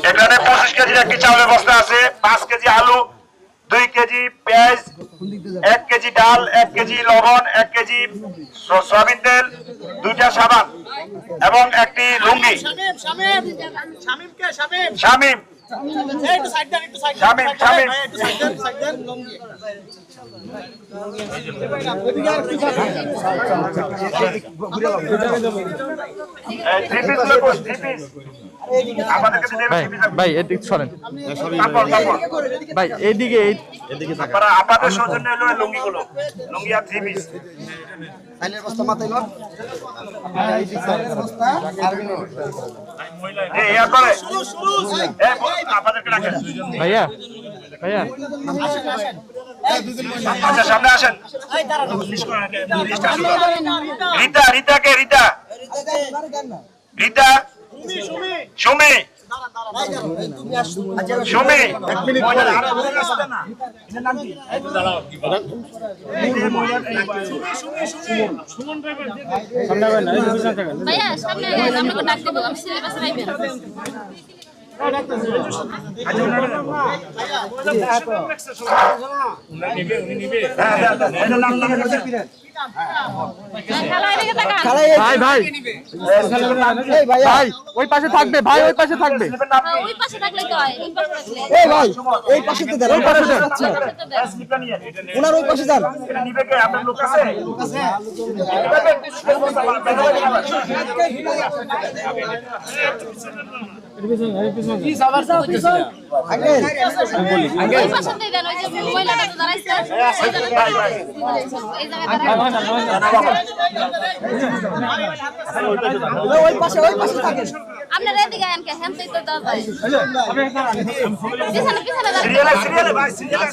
এখানে 25 কেজির একটি চাউলের বস্তা আছে, 5 কেজি আলু, 2 কেজি পেঁয়াজ, 1 কেজি ডাল, 1 কেজি লবণ, 1 কেজি সয়াবিন তেল, 2টা সাবান এবং একটি লুঙ্গি। শামিম ভাই এদিকে সরেন ভাই এদিকে আপনাদের সৌজন্যে হলো লুঙ্গি গুলো, লুঙ্গি আর 3 পিস। ভাইয়া ভাইয়া সামনে আসেন। রিতা রিতাকে রিতা রিতা সুমি সুমি ভাইয়া সামনে আমরা ডাক দেব, আমি সিলেবাস রাইবেন। ভাই ভাই ভাই ওই পাশে থাকবে, ভাই ওই পাশে থাকবে, ওই পাশে থাকলে তো হয়, এই পাশে থাকলে এই ভাই এই পাশে তো দেন, ওই পাশে দেন, ওনার ওই পাশে যান। এটা নিবে কে? আপনার লোক আছে? কি সাবার সাও পিছন আঙ্কেল আঙ্কেল ওই পাশে দেন, ওই যে মহিলাটা তো দাঁড়াইছে এই জায়গায় ওই পাশে থাকেন। আপনারা এদিকে আনকে হেমতেই তো দাও যায় পিছনে পিছনে সিরিয়ালে ভাই সিরিয়ালে